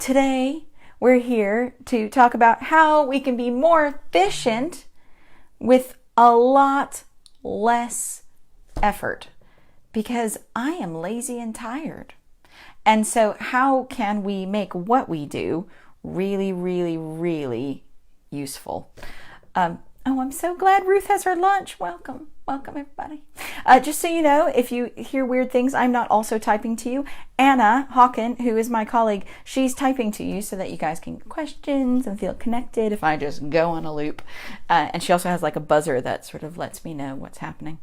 Today, we're here to talk about how we can be more efficient with a lot less effort, because I am lazy and tired. And so how can we make what we do really, really, really useful? I'm so glad Ruth has her lunch. Welcome everybody. Just so you know, if you hear weird things, I'm not also typing to you. Anna Hawken, who is my colleague, she's typing to you so that you guys can get questions and feel connected if I just go on a loop. And she also has like a buzzer that sort of lets me know what's happening.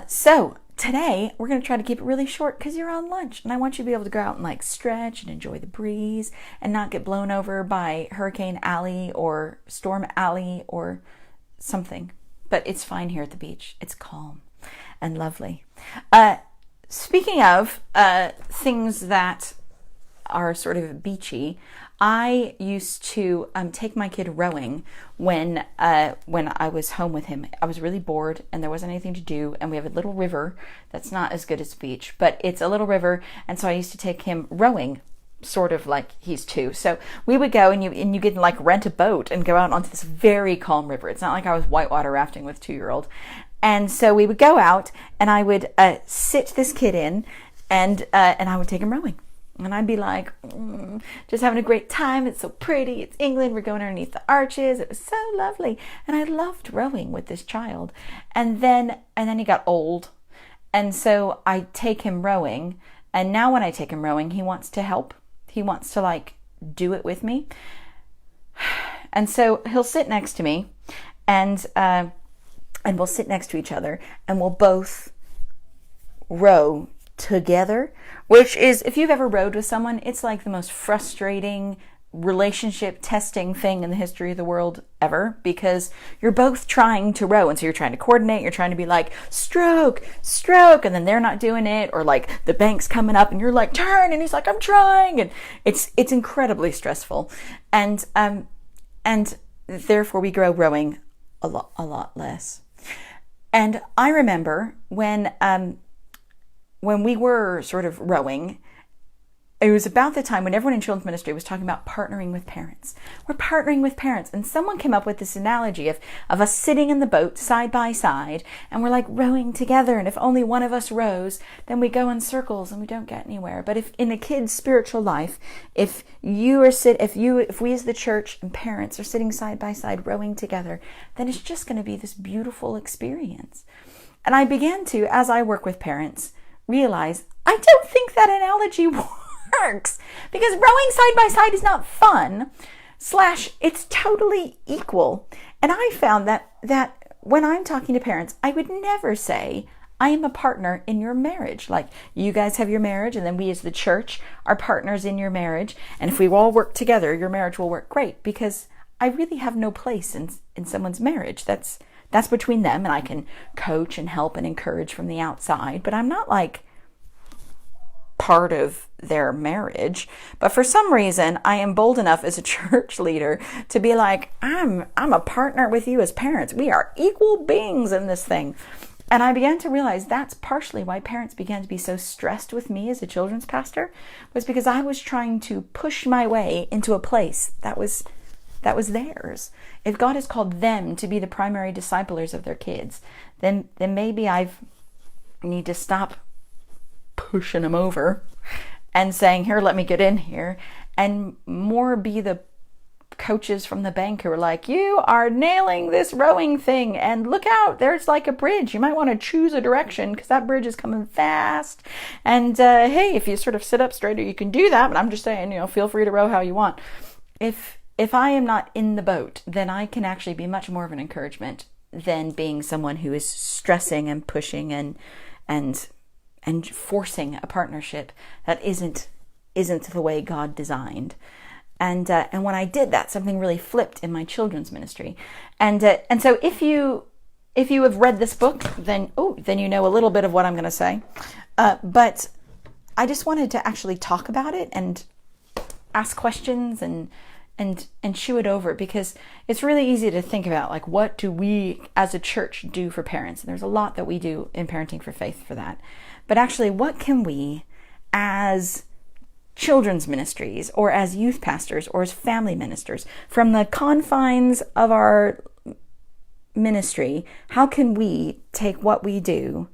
So today we're going to try to keep it really short because you're on lunch and I want you to be able to go out and like stretch and enjoy the breeze and not get blown over by Hurricane Alley or Storm Alley or something. But it's fine here at the beach. It's calm and lovely. Speaking of things that are sort of beachy, I used to take my kid rowing when I was home with him. I was really bored and there wasn't anything to do, and we have a little river that's not as good as the beach, but it's a little river, and so I used to take him rowing, sort of like he's 2. So we would go and you could like rent a boat and go out onto this very calm river. It's not like I was whitewater rafting with 2-year-old. And so we would go out and I would sit this kid in and I would take him rowing. And I'd be like, just having a great time. It's so pretty. It's England. We're going underneath the arches. It was so lovely. And I loved rowing with this child. And then he got old. And so I take him rowing. And now when I take him rowing, he wants to help. He wants to like do it with me. And so he'll sit next to me and we'll sit next to each other and we'll both row together, which is, if you've ever rowed with someone, it's like the most frustrating relationship testing thing in the history of the world ever, because you're both trying to row, and so you're trying to coordinate, you're trying to be like stroke, and then they're not doing it, or like the bank's coming up and you're like turn, and he's like I'm trying, and it's incredibly stressful, and therefore we grow rowing a lot less. And I remember when we were sort of rowing, it was about the time when everyone in children's ministry was talking about partnering with parents. We're partnering with parents. And someone came up with this analogy of us sitting in the boat side by side, and we're like rowing together. And if only one of us rows, then we go in circles and we don't get anywhere. But if in a kid's spiritual life, if we as the church and parents are sitting side by side rowing together, then it's just going to be this beautiful experience. And I began to, as I work with parents, realize I don't think that analogy works, because rowing side by side is not fun, / it's totally equal. And I found that when I'm talking to parents, I would never say I am a partner in your marriage. Like, you guys have your marriage, and then we as the church are partners in your marriage, and if we all work together, your marriage will work great, because I really have no place in someone's marriage. That's between them, and I can coach and help and encourage from the outside, but I'm not like part of their marriage. But for some reason, I am bold enough as a church leader to be like, I'm a partner with you as parents. We are equal beings in this thing. And I began to realize that's partially why parents began to be so stressed with me as a children's pastor, was because I was trying to push my way into a place that was theirs. If God has called them to be the primary disciplers of their kids, then maybe I need to stop pushing them over and saying, here, let me get in here, and more be the coaches from the bank who are like, you are nailing this rowing thing, and look out, there's like a bridge. You might want to choose a direction because that bridge is coming fast. And hey, if you sort of sit up straighter, you can do that. But I'm just saying, feel free to row how you want. If I am not in the boat, then I can actually be much more of an encouragement than being someone who is stressing and pushing and forcing a partnership that isn't the way God designed. And when I did that, something really flipped in my children's ministry. And so if you have read this book, then you know a little bit of what I'm going to say. But I just wanted to actually talk about it and ask questions and chew it over, because it's really easy to think about, like, what do we as a church do for parents? And there's a lot that we do in Parenting for Faith for that. But actually, what can we as children's ministries or as youth pastors or as family ministers, from the confines of our ministry, how can we take what we do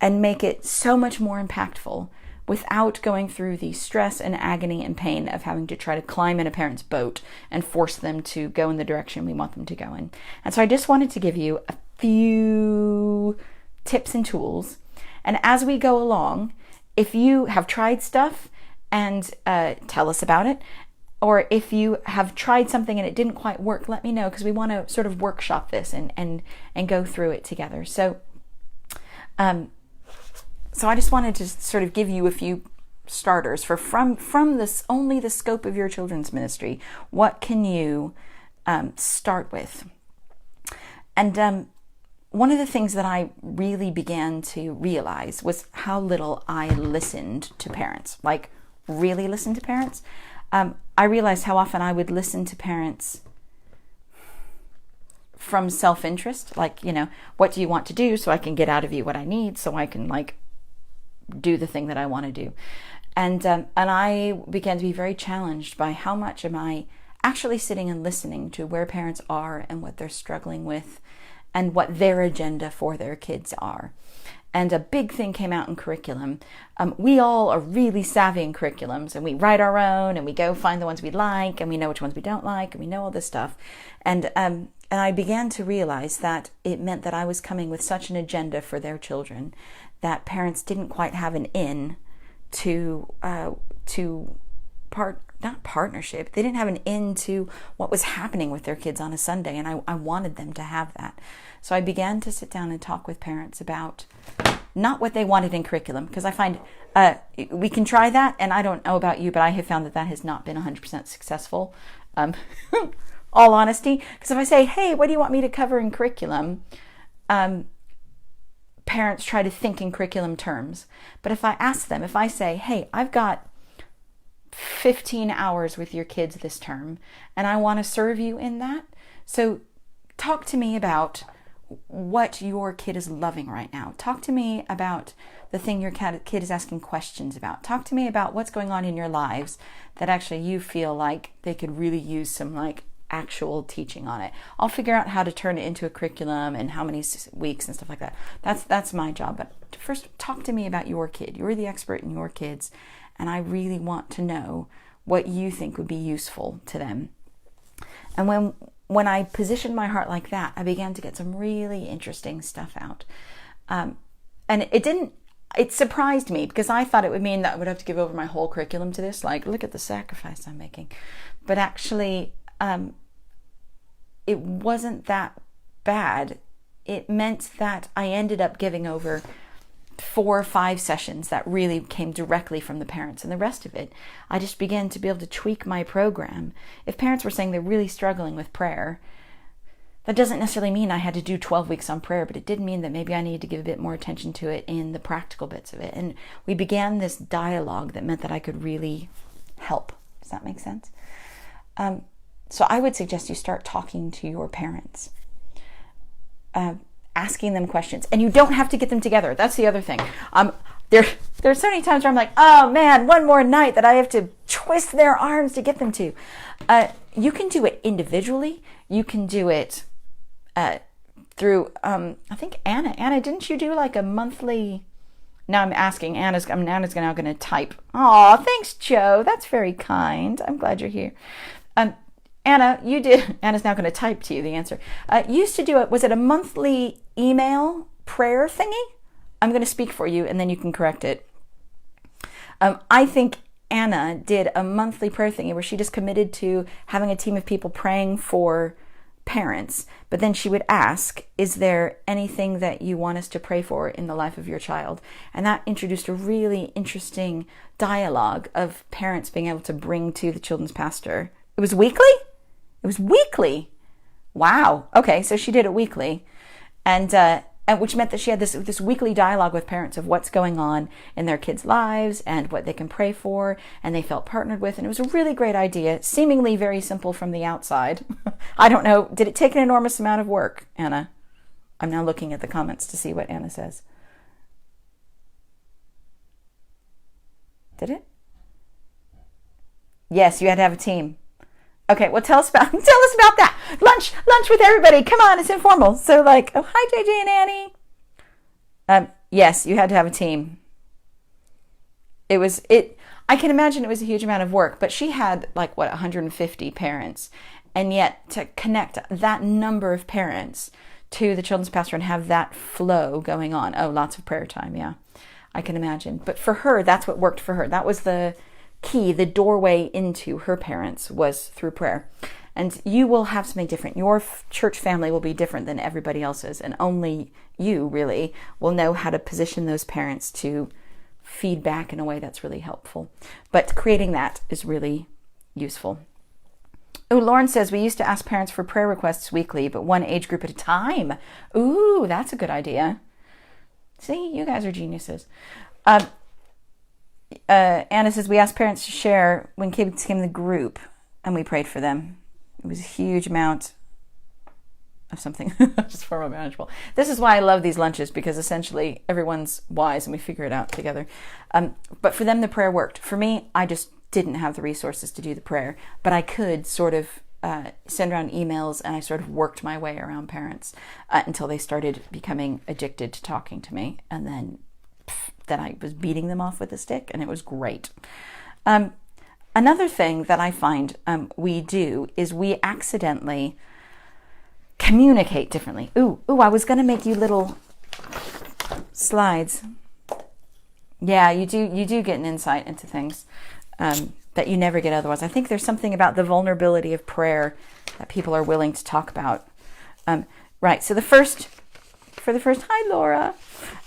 and make it so much more impactful without going through the stress and agony and pain of having to try to climb in a parent's boat and force them to go in the direction we want them to go in. And so I just wanted to give you a few tips and tools. And as we go along, if you have tried stuff and tell us about it, or if you have tried something and it didn't quite work, let me know, because we want to sort of workshop this and go through it together. So I just wanted to sort of give you a few starters for from this only the scope of your children's ministry. What can you start with? And one of the things that I really began to realize was how little I listened to parents, like really listened to parents. I realized how often I would listen to parents from self-interest, like, what do you want to do so I can get out of you what I need so I can do the thing that I want to do. And I began to be very challenged by how much am I actually sitting and listening to where parents are and what they're struggling with and what their agenda for their kids are. And a big thing came out in curriculum. We all are really savvy in curriculums, and we write our own, and we go find the ones we like, and we know which ones we don't like, and we know all this stuff. And I began to realize that it meant that I was coming with such an agenda for their children that parents didn't quite have an in to not partnership. They didn't have an in to what was happening with their kids on a Sunday, and I wanted them to have that. So I began to sit down and talk with parents about not what they wanted in curriculum, because I find we can try that, and I don't know about you, but I have found that has not been 100% successful. All honesty, because if I say, hey, what do you want me to cover in curriculum? Parents try to think in curriculum terms. But if I say, hey, I've got 15 hours with your kids this term, and I want to serve you in that. So talk to me about what your kid is loving right now. Talk to me about the thing your kid is asking questions about. Talk to me about what's going on in your lives that actually you feel like they could really use some actual teaching on it. I'll figure out how to turn it into a curriculum and how many weeks and stuff like that. That's my job. But first, talk to me about your kid. You're the expert in your kids, and I really want to know what you think would be useful to them. And when I positioned my heart like that, I began to get some really interesting stuff out. And it surprised me, because I thought it would mean that I would have to give over my whole curriculum to this. Look at the sacrifice I'm making. But actually, it wasn't that bad. It meant that I ended up giving over 4 or 5 sessions that really came directly from the parents, and the rest of it, I just began to be able to tweak my program. If parents were saying they're really struggling with prayer, that doesn't necessarily mean I had to do 12 weeks on prayer, but it did mean that maybe I needed to give a bit more attention to it in the practical bits of it. And we began this dialogue that meant that I could really help. Does that make sense? So I would suggest you start talking to your parents, asking them questions, and you don't have to get them together. That's the other thing. There's so many times where I'm like, oh man, one more night that I have to twist their arms to get them to. You can do it individually. You can do it through, I think Anna, didn't you do a monthly? Now I'm asking, Anna's now going to type. Oh, thanks, Joe. That's very kind. I'm glad you're here. Anna, you did. Anna's now going to type to you the answer. Used to do it. Was it a monthly email prayer thingy? I'm going to speak for you, and then you can correct it. I think Anna did a monthly prayer thingy where she just committed to having a team of people praying for parents, but then she would ask, is there anything that you want us to pray for in the life of your child? And that introduced a really interesting dialogue of parents being able to bring to the children's pastor. It was weekly? It was weekly. Wow. Okay, so she did it weekly. And which meant that she had this weekly dialogue with parents of what's going on in their kids' lives and what they can pray for, and they felt partnered with. And it was a really great idea, seemingly very simple from the outside. I don't know. Did it take an enormous amount of work, Anna? I'm now looking at the comments to see what Anna says. Did it? Yes, you had to have a team. Okay, well, tell us about that. Lunch with everybody. Come on, it's informal. So like, oh, hi, JJ and Annie. Yes, you had to have a team. I can imagine it was a huge amount of work, but she had 150 parents. And yet to connect that number of parents to the children's pastor and have that flow going on. Oh, lots of prayer time. Yeah, I can imagine. But for her, that's what worked for her. That was the key, the doorway into her parents was through prayer. And you will have something different. Your church family will be different than everybody else's. And only you really will know how to position those parents to feed back in a way that's really helpful. But creating that is really useful. Oh, Lauren says, we used to ask parents for prayer requests weekly, but one age group at a time. Ooh, that's a good idea. See, you guys are geniuses. Anna says, we asked parents to share when kids came in the group, and we prayed for them. It was a huge amount of something, just far more manageable. This is why I love these lunches, because essentially everyone's wise and we figure it out together. But for them, the prayer worked. For me, I just didn't have the resources to do the prayer, but I could sort of send around emails, and I sort of worked my way around parents until they started becoming addicted to talking to me, and then I was beating them off with a stick, and it was great. Another thing that I find we do is we accidentally communicate differently. Ooh, I was going to make you little slides. Yeah, you do get an insight into things that you never get otherwise. I think there's something about the vulnerability of prayer that people are willing to talk about. Right, so hi Laura.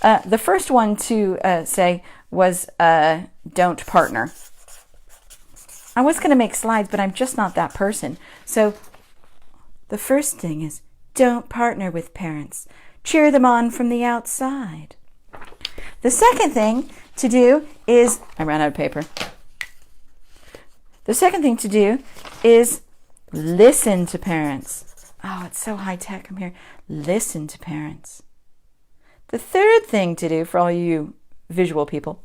The first one to say was don't partner. I was going to make slides, but I'm just not that person. So the first thing is don't partner with parents. Cheer them on from the outside. The second thing to do is, I ran out of paper. The second thing to do is listen to parents. Oh, it's so high tech. I'm here. Listen to parents. The third thing to do for all you visual people,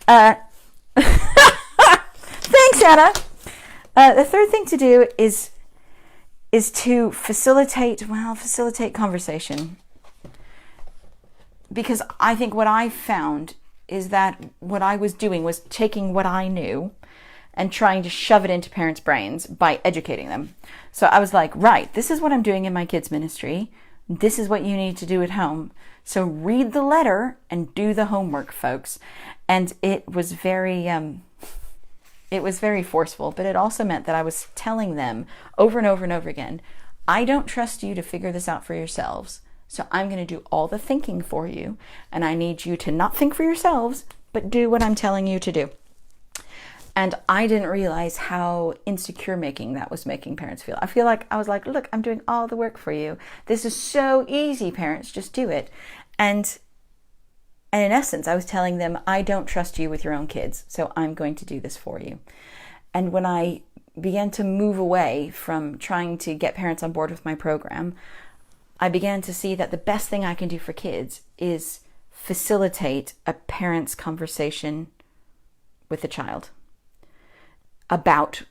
thanks, Anna. The third thing to do is to facilitate conversation. Because I think what I found is that what I was doing was taking what I knew and trying to shove it into parents' brains by educating them. So I was like, right, this is what I'm doing in my kids' ministry. This is what you need to do at home. So read the letter and do the homework, folks. And it was very forceful, but it also meant that I was telling them over and over and over again, I don't trust you to figure this out for yourselves. So I'm going to do all the thinking for you. And I need you to not think for yourselves, but do what I'm telling you to do. And I didn't realize how insecure making that was making parents feel. I was like, look, I'm doing all the work for you. This is so easy, parents, just do it. And in essence, I was telling them, I don't trust you with your own kids, so I'm going to do this for you. And when I began to move away from trying to get parents on board with my program, I began to see that the best thing I can do for kids is facilitate a parent's conversation with a child about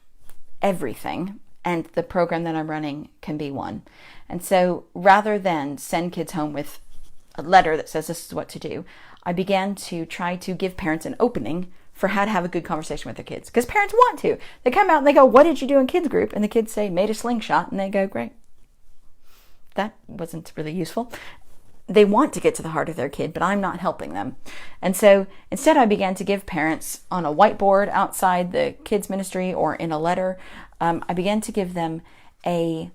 everything, and the program that I'm running can be one. And so rather than send kids home with a letter that says this is what to do, I began to try to give parents an opening for how to have a good conversation with their kids. Because parents want to. They come out and they go, what did you do in kids group? And the kids say, made a slingshot. And they go, great. That wasn't really useful. They want to get to the heart of their kid, but I'm not helping them. And so instead I began to give parents on a whiteboard outside the kids ministry or in a letter, I began to give them a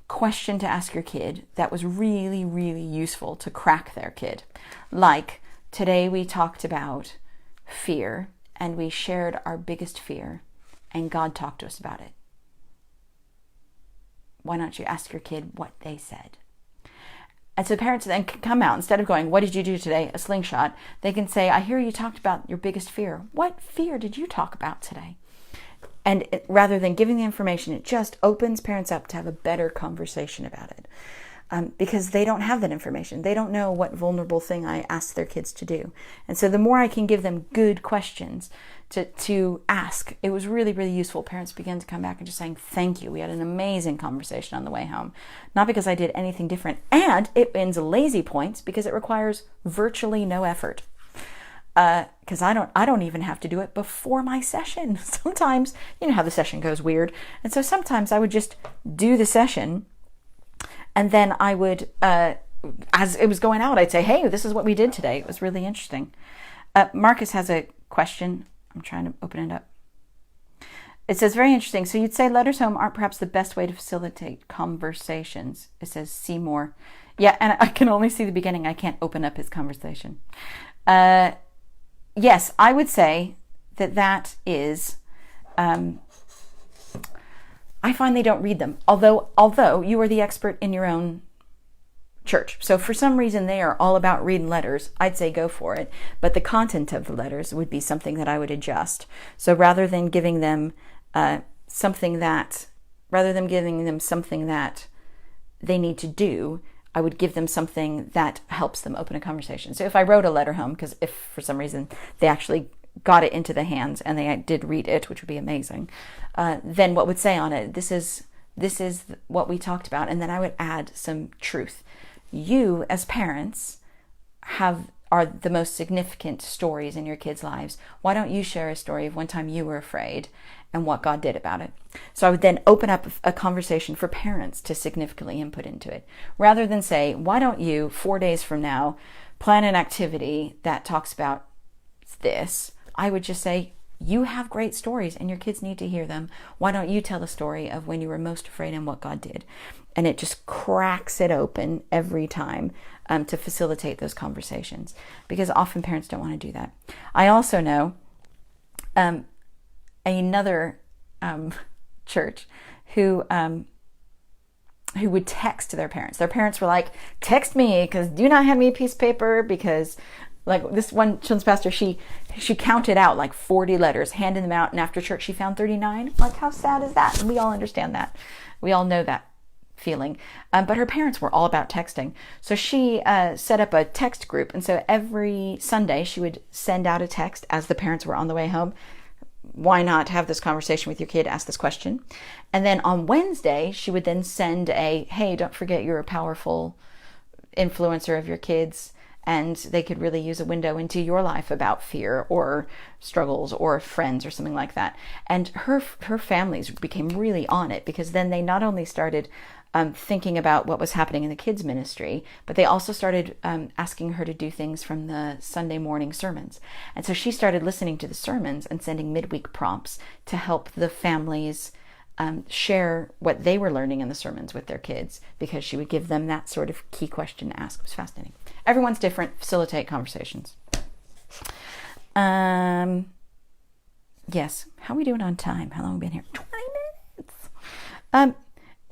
question to ask your kid that was really, really useful to crack their kid. Like, today we talked about fear and we shared our biggest fear and God talked to us about it. Why don't you ask your kid what they said? And so parents then can come out, instead of going, what did you do today? A slingshot. They can say, I hear you talked about your biggest fear. What fear did you talk about today? And rather than giving the information, it just opens parents up to have a better conversation about it. because they don't have that information. They don't know what vulnerable thing I ask their kids to do. And so the more I can give them good questions to ask, it was really, really useful. Parents began to come back and just saying, thank you. We had an amazing conversation on the way home. Not because I did anything different. And it ends lazy points because it requires virtually no effort. Because I don't even have to do it before my session. Sometimes, you know how the session goes weird. And so sometimes I would just do the session, and then I would, as it was going out, I'd say, hey, this is what we did today. It was really interesting. Marcus has a question. I'm trying to open it up. It says, very interesting. So you'd say letters home aren't perhaps the best way to facilitate conversations. It says, see more. Yeah, and I can only see the beginning. I can't open up his conversation. Yes, I would say that is... I find they don't read them, although you are the expert in your own church. So for some reason they are all about reading letters, I'd say go for it. But the content of the letters would be something that I would adjust. So rather than giving them something that they need to do, I would give them something that helps them open a conversation. So if I wrote a letter home, because if for some reason they actually got it into the hands and they did read it, which would be amazing, then what would say on it, this is what we talked about, and then I would add some truth. You as parents are the most significant stories in your kids' lives. Why don't you share a story of one time you were afraid and what God did about it? So I would then open up a conversation for parents to significantly input into it, rather than say, why don't you 4 days from now plan an activity that talks about this? I would just say, you have great stories and your kids need to hear them. Why don't you tell the story of when you were most afraid and what God did? And it just cracks it open every time to facilitate those conversations, because often parents don't want to do that. I also know another church who would text their parents. Their parents were like, text me, because do not hand me a piece of paper, because like this one children's pastor, she counted out like 40 letters, handed them out, and after church she found 39. Like, how sad is that? And we all understand that. We all know that feeling. But her parents were all about texting. So she set up a text group. And so every Sunday she would send out a text as the parents were on the way home. Why not have this conversation with your kid? Ask this question. And then on Wednesday, she would then send hey, don't forget you're a powerful influencer of your kids, and they could really use a window into your life about fear or struggles or friends or something like that. And her families became really on it, because then they not only started thinking about what was happening in the kids' ministry, but they also started asking her to do things from the Sunday morning sermons. And so she started listening to the sermons and sending midweek prompts to help the families share what they were learning in the sermons with their kids, because she would give them that sort of key question to ask. It was fascinating. Everyone's different. Facilitate conversations. Yes. How are we doing on time? How long have we been here? 20 minutes.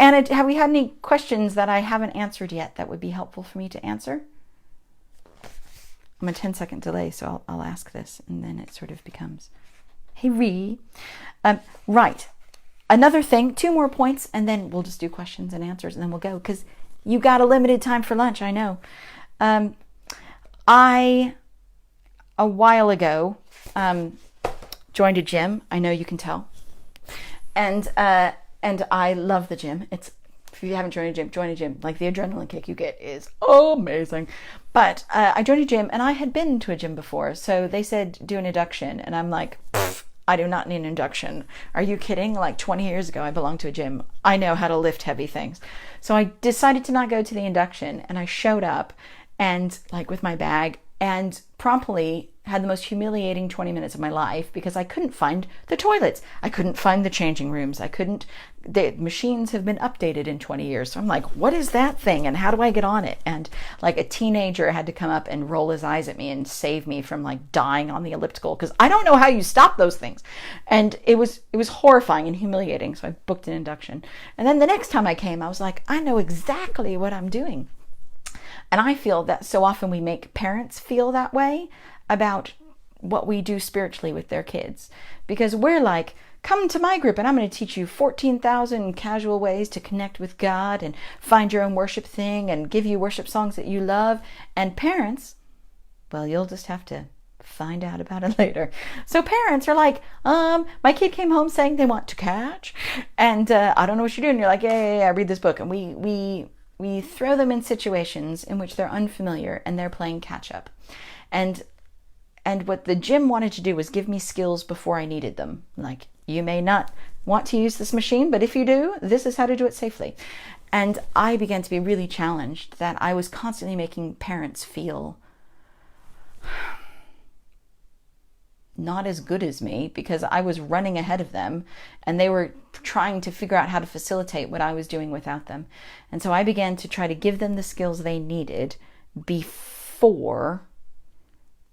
Anna, have we had any questions that I haven't answered yet that would be helpful for me to answer? I'm a 10-second delay, so I'll ask this, and then it sort of becomes, hey, Ree. Right. Another thing, 2 more points, and then we'll just do questions and answers, and then we'll go, because you got a limited time for lunch, I know. I, a while ago, joined a gym. I know you can tell. And I love the gym. If you haven't joined a gym, join a gym. Like, the adrenaline kick you get is amazing. But I joined a gym, and I had been to a gym before. So they said, do an induction. And I'm like, I do not need an induction. Are you kidding? Like 20 years ago, I belonged to a gym. I know how to lift heavy things. So I decided to not go to the induction, and I showed up and like with my bag, and promptly had the most humiliating 20 minutes of my life, because I couldn't find the toilets. I couldn't find the changing rooms. The machines have been updated in 20 years. So I'm like, what is that thing? And how do I get on it? And like a teenager had to come up and roll his eyes at me and save me from like dying on the elliptical, because I don't know how you stop those things. And it was horrifying and humiliating. So I booked an induction. And then the next time I came, I was like, I know exactly what I'm doing. And I feel that so often we make parents feel that way about what we do spiritually with their kids, because we're like, come to my group and I'm going to teach you 14,000 casual ways to connect with God and find your own worship thing and give you worship songs that you love. And parents, well, you'll just have to find out about it later. So parents are like, my kid came home saying they want to catch, and I don't know what you're doing. You're like, yeah, read this book. And we throw them in situations in which they're unfamiliar and they're playing catch up. And what the gym wanted to do was give me skills before I needed them. Like, you may not want to use this machine, but if you do, this is how to do it safely. And I began to be really challenged that I was constantly making parents feel not as good as me because I was running ahead of them and they were trying to figure out how to facilitate what I was doing without them. And so I began to try to give them the skills they needed before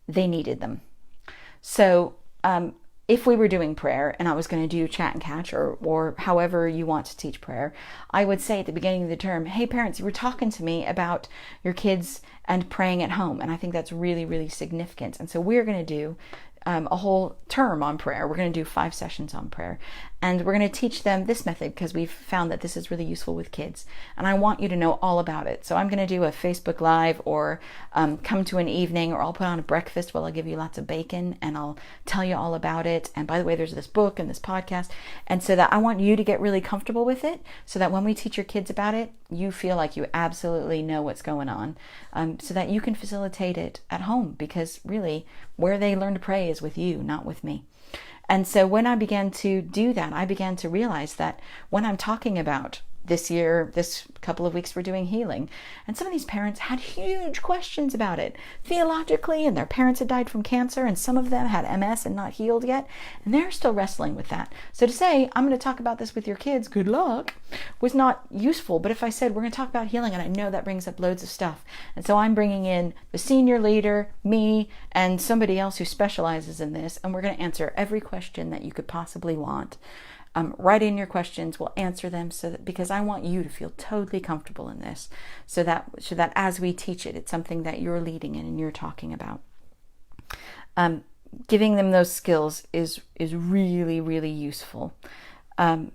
they needed them. So if we were doing prayer and I was going to do chat and catch or however you want to teach prayer, I would say at the beginning of the term, hey parents, you were talking to me about your kids and praying at home. And I think that's really, really significant. And so we're going to do a whole term on prayer. We're going to do 5 sessions on prayer. And we're going to teach them this method because we've found that this is really useful with kids. And I want you to know all about it. So I'm going to do a Facebook Live or come to an evening, or I'll put on a breakfast where I'll give you lots of bacon and I'll tell you all about it. And by the way, there's this book and this podcast. And so that I want you to get really comfortable with it so that when we teach your kids about it, you feel like you absolutely know what's going on, so that you can facilitate it at home, because really where they learn to pray is with you, not with me. And so when I began to do that, I began to realize that when I'm talking about this couple of weeks we're doing healing, and some of these parents had huge questions about it theologically, and their parents had died from cancer, and some of them had MS and not healed yet, and they're still wrestling with that. So to say, I'm going to talk about this with your kids, good luck, was not useful. But if I said, we're going to talk about healing, and I know that brings up loads of stuff, and so I'm bringing in the senior leader, me, and somebody else who specializes in this, and we're going to answer every question that you could possibly want. Write in your questions, we'll answer them, because I want you to feel totally comfortable in this, so that as we teach it, it's something that you're leading in and you're talking about. Giving them those skills is really, really useful. However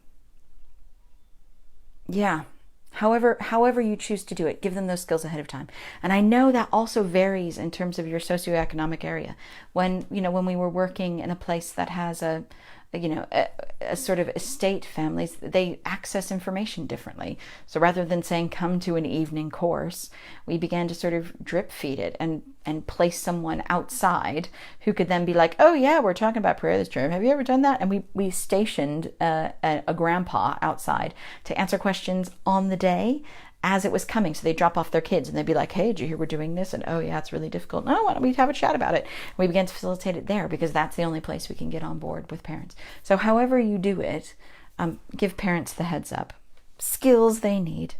you choose to do it, give them those skills ahead of time. And I know that also varies in terms of your socioeconomic area. When we were working in a place that has a sort of estate families, they access information differently. So rather than saying, come to an evening course, we began to sort of drip feed it and place someone outside who could then be like, oh yeah, we're talking about prayer this term. Have you ever done that? And we stationed a grandpa outside to answer questions on the day as it was coming. So they drop off their kids and they'd be like, hey, did you hear we're doing this? And oh yeah, it's really difficult. No, why don't we have a chat about it? And we began to facilitate it there, because that's the only place we can get on board with parents. So however you do it, give parents the heads up, skills they need.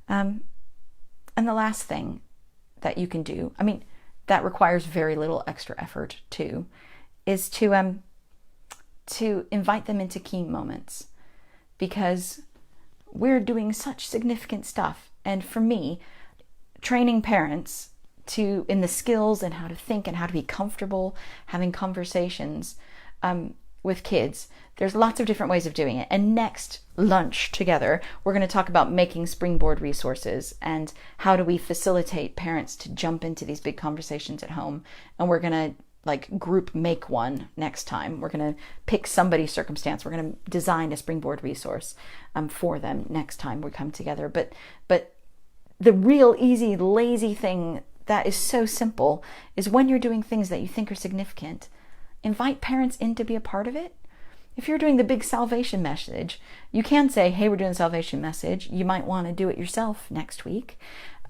And the last thing that you can do, that requires very little extra effort too, is to invite them into key moments, because we're doing such significant stuff. And for me, training parents in the skills and how to think and how to be comfortable having conversations with kids, there's lots of different ways of doing it. And next lunch together, we're going to talk about making springboard resources and how do we facilitate parents to jump into these big conversations at home. And we're going to group make one next time. We're going to pick somebody's circumstance. We're going to design a springboard resource for them next time we come together. But the real easy, lazy thing that is so simple is when you're doing things that you think are significant, invite parents in to be a part of it. If you're doing the big salvation message, you can say, hey, we're doing the salvation message. You might want to do it yourself next week.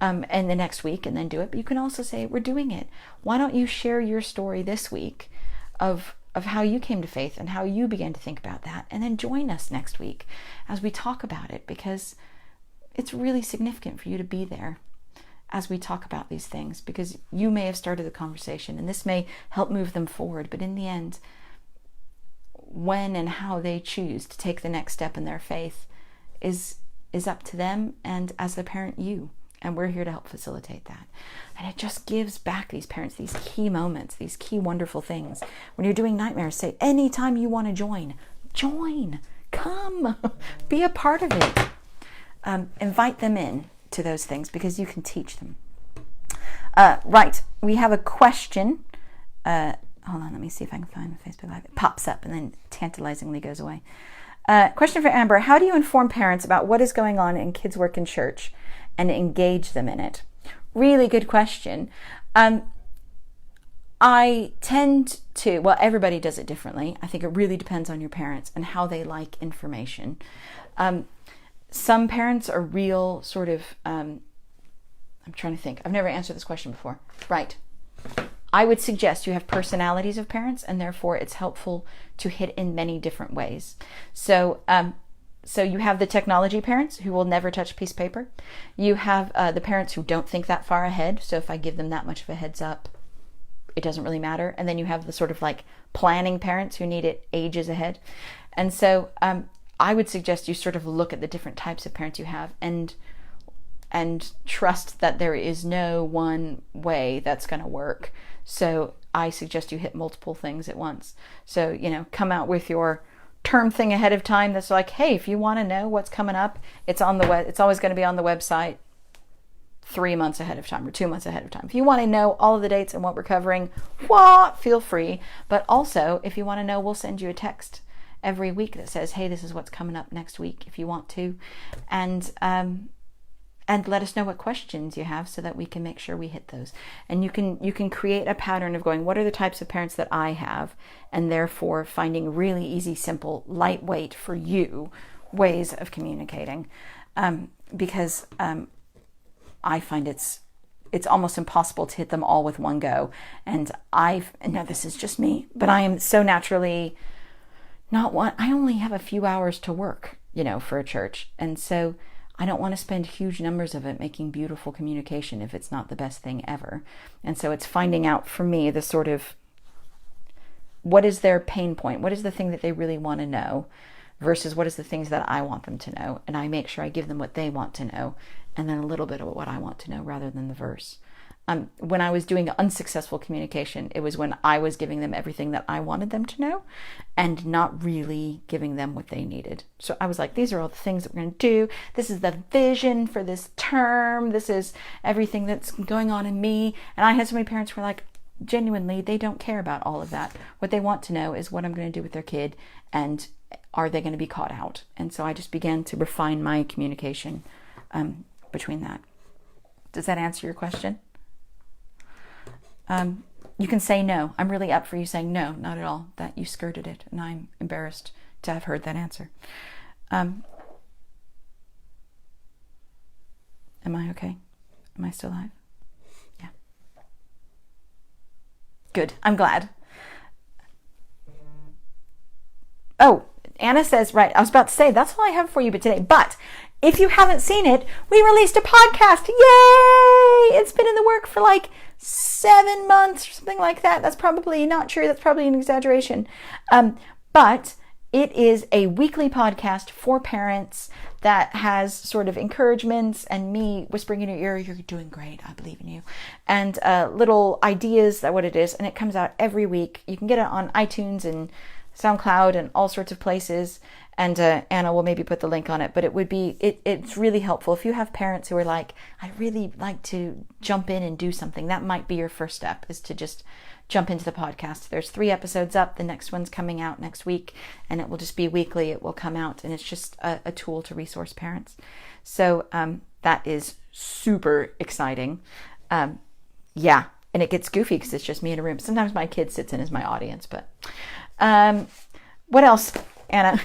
And the next week, and then do it. But you can also say, we're doing it. Why don't you share your story this week of how you came to faith and how you began to think about that, and then join us next week as we talk about it, because it's really significant for you to be there as we talk about these things, because you may have started the conversation and this may help move them forward. But in the end, when and how they choose to take the next step in their faith is up to them, and as the parent, you. And we're here to help facilitate that. And it just gives back these parents these key moments, these key wonderful things. When you're doing nightmares, say, anytime you want to join, join, come, be a part of it. Invite them in to those things because you can teach them. Right, we have a question. Hold on, let me see if I can find the Facebook Live. It pops up and then tantalizingly goes away. Question for Amber. How do you inform parents about what is going on in kids' work in church and engage them in it? Really good question. I tend to, well, everybody does it differently. I think it really depends on your parents and how they like information. Some parents are real sort of, I'm trying to think. I've never answered this question before. Right. I would suggest you have personalities of parents, and therefore it's helpful to hit in many different ways. So you have the technology parents who will never touch a piece of paper. You have the parents who don't think that far ahead. So if I give them that much of a heads up, it doesn't really matter. And then you have the sort of like planning parents who need it ages ahead. And so I would suggest you sort of look at the different types of parents you have and trust that there is no one way that's going to work. So I suggest you hit multiple things at once. So, come out with your term thing ahead of time that's like, hey, if you want to know what's coming up, it's on the web. It's always going to be on the website 3 months ahead of time or 2 months ahead of time. If you want to know all of the dates and what we're covering, feel free. But also, if you want to know, we'll send you a text every week that says, hey, this is what's coming up next week if you want to. And let us know what questions you have so that we can make sure we hit those. And you can create a pattern of going, what are the types of parents that I have? And therefore finding really easy, simple, lightweight for you ways of communicating. Because I find it's almost impossible to hit them all with one go. And now this is just me, but I am so naturally not one. I only have a few hours to work, for a church. And so I don't want to spend huge numbers of it making beautiful communication if it's not the best thing ever. And so it's finding out for me the sort of, what is their pain point? What is the thing that they really want to know versus what is the things that I want them to know? And I make sure I give them what they want to know and then a little bit of what I want to know rather than the verse. When I was doing unsuccessful communication, it was when I was giving them everything that I wanted them to know and not really giving them what they needed. So I was like, these are all the things that we're going to do. This is the vision for this term. This is everything that's going on in me. And I had so many parents who were like, genuinely, they don't care about all of that. What they want to know is what I'm going to do with their kid and are they going to be caught out? And so I just began to refine my communication between that. Does that answer your question? You can say no. I'm really up for you saying no, not at all, that you skirted it. And I'm embarrassed to have heard that answer. Am I okay? Am I still alive? Yeah. Good. I'm glad. Oh, Anna says, right, I was about to say, that's all I have for you today. But if you haven't seen it, we released a podcast. Yay! It's been in the work for like 7 months or something like that. That's probably not true. That's probably an exaggeration. But it is a weekly podcast for parents that has sort of encouragements and me whispering in your ear, you're doing great, I believe in you, and little ideas that what it is. And it comes out every week. You can get it on iTunes and SoundCloud and all sorts of places. And Anna will maybe put the link on it, but it's really helpful. If you have parents who are like, I'd really like to jump in and do something, that might be your first step, is to just jump into the podcast. There's 3 episodes up. The next one's coming out next week, and it will just be weekly. It will come out, and it's just a tool to resource parents. So that is super exciting. Yeah, and it gets goofy because it's just me in a room. Sometimes my kid sits in as my audience, but what else? Anna,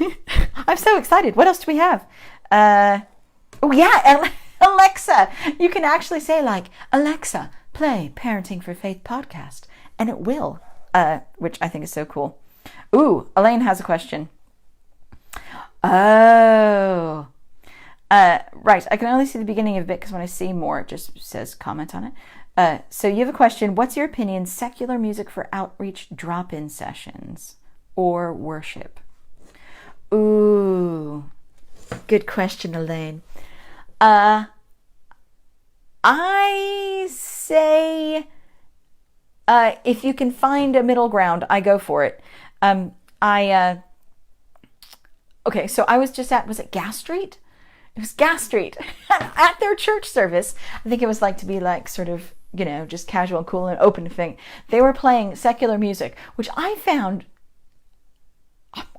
I'm so excited. What else do we have? Oh yeah, Alexa. You can actually say like, Alexa, play Parenting for Faith podcast, and it will, which I think is so cool. Ooh, Elaine has a question. Oh, right. I can only see the beginning of it because when I see more, it just says comment on it. So you have a question. What's your opinion? Secular music for outreach drop-in sessions or worship? Ooh, good question, Elaine. I say if you can find a middle ground, I go for it. I Okay, so I was just at, was it Gas Street? It was Gas Street at their church service. I think it was like to be like sort of, just casual and cool and open thing. They were playing secular music, which I found,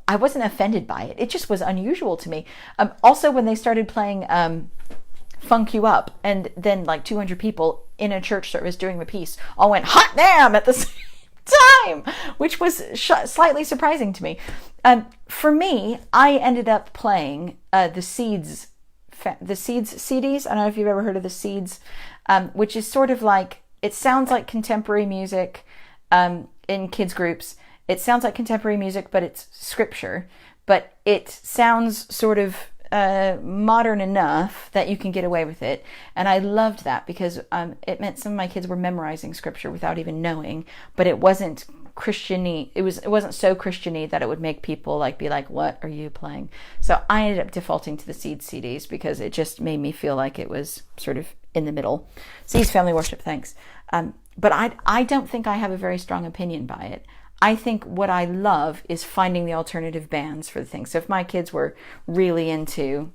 I wasn't offended by it. It just was unusual to me. Also, when they started playing Funk You Up, and then like 200 people in a church service doing the piece all went hot damn at the same time, which was slightly surprising to me. For me, I ended up playing the Seeds CDs. I don't know if you've ever heard of the Seeds, which is sort of like, it sounds like contemporary music in kids groups. It sounds like contemporary music, but it's scripture. But it sounds sort of modern enough that you can get away with it. And I loved that because it meant some of my kids were memorizing scripture without even knowing, but it wasn't Christian-y. It wasn't so Christian-y that it would make people be like, what are you playing? So I ended up defaulting to the Seeds CDs because it just made me feel like it was sort of in the middle. Seeds Family Worship, thanks. But I don't think I have a very strong opinion by it. I think what I love is finding the alternative bands for the thing. So if my kids were really into,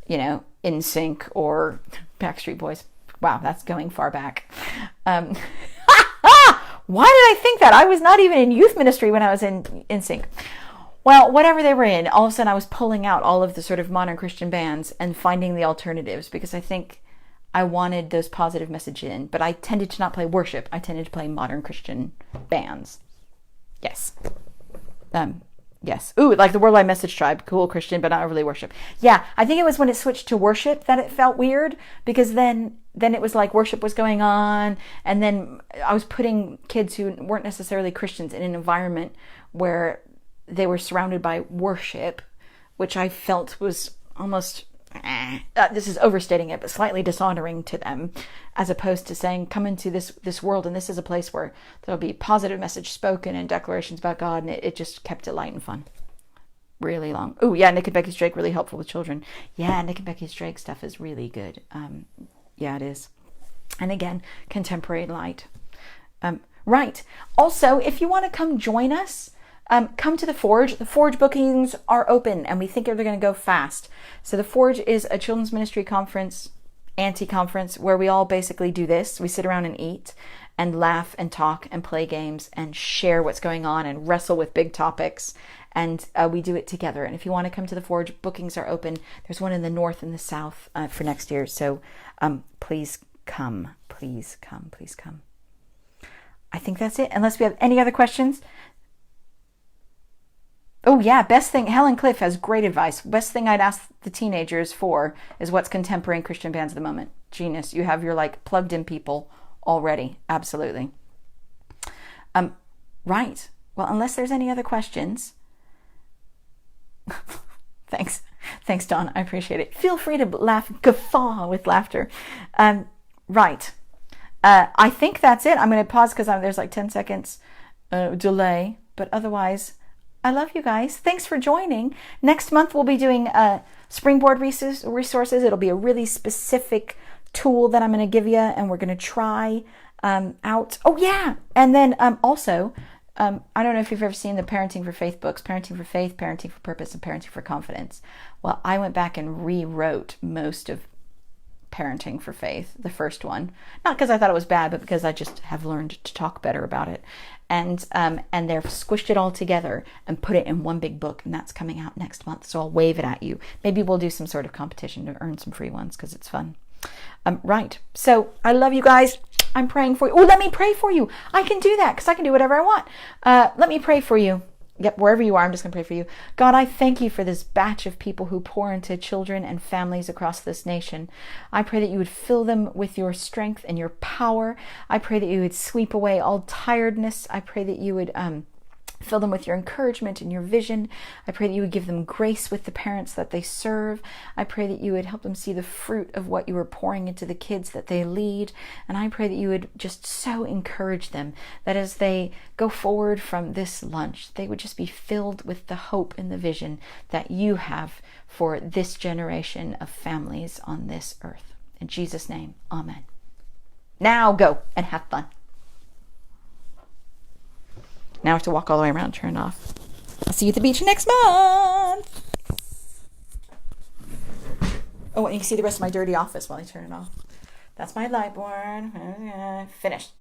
NSYNC or Backstreet Boys, wow, that's going far back. Why did I think that? I was not even in youth ministry when I was in NSYNC. Well, whatever they were in, all of a sudden I was pulling out all of the sort of modern Christian bands and finding the alternatives because I think I wanted those positive messages in. But I tended to not play worship. I tended to play modern Christian bands. Yes. Yes. Ooh, like the Worldwide Message Tribe. Cool Christian, but not really worship. Yeah, I think it was when it switched to worship that it felt weird because then it was like worship was going on, and then I was putting kids who weren't necessarily Christians in an environment where they were surrounded by worship, which I felt was almost, this is overstating it, but slightly dishonoring to them, as opposed to saying, come into this world, and this is a place where there'll be positive message spoken and declarations about God, and it just kept it light and fun. Really long. Oh, yeah, Nick and Becky's Drake, really helpful with children. Yeah, Nick and Becky's Drake stuff is really good. Yeah, it is. And again, contemporary light. Right. Also, if you want to come join us, come to the Forge. The Forge bookings are open, and we think they're going to go fast. So the Forge is a children's ministry conference, anti-conference, where we all basically do this. We sit around and eat and laugh and talk and play games and share what's going on and wrestle with big topics. And we do it together. And if you want to come to the Forge, bookings are open. There's one in the north and the south for next year. So please come. Please come. Please come. I think that's it. Unless we have any other questions. Oh, yeah. Best thing. Helen Cliff has great advice. Best thing I'd ask the teenagers for is what's contemporary Christian bands at the moment. Genius. You have your plugged in people already. Absolutely. Right. Well, unless there's any other questions. Thanks, Dawn. I appreciate it. Feel free to laugh, guffaw with laughter. Right. I think that's it. I'm going to pause because there's 10 seconds delay. But otherwise, I love you guys. Thanks for joining. Next month, we'll be doing Springboard resources. It'll be a really specific tool that I'm going to give you, and we're going to try out. Oh, yeah. And then also, I don't know if you've ever seen the Parenting for Faith books, Parenting for Faith, Parenting for Purpose, and Parenting for Confidence. Well, I went back and rewrote most of Parenting for Faith, the first one. Not because I thought it was bad, but because I just have learned to talk better about it. And they've squished it all together and put it in one big book, and that's coming out next month. So I'll wave it at you. Maybe we'll do some sort of competition to earn some free ones because it's fun. Right. So I love you guys. I'm praying for you. Oh, let me pray for you. I can do that because I can do whatever I want. Let me pray for you. Yep, wherever you are, I'm just going to pray for you. God, I thank you for this batch of people who pour into children and families across this nation. I pray that you would fill them with your strength and your power. I pray that you would sweep away all tiredness. I pray that you would fill them with your encouragement and your vision. I pray that you would give them grace with the parents that they serve. I pray that you would help them see the fruit of what you are pouring into the kids that they lead. And I pray that you would just so encourage them that as they go forward from this lunch, they would just be filled with the hope and the vision that you have for this generation of families on this earth. In Jesus' name, amen. Now go and have fun. Now I have to walk all the way around, turn it off. I'll see you at the beach next month. Oh, and you can see the rest of my dirty office while I turn it off. That's my light board. Finished.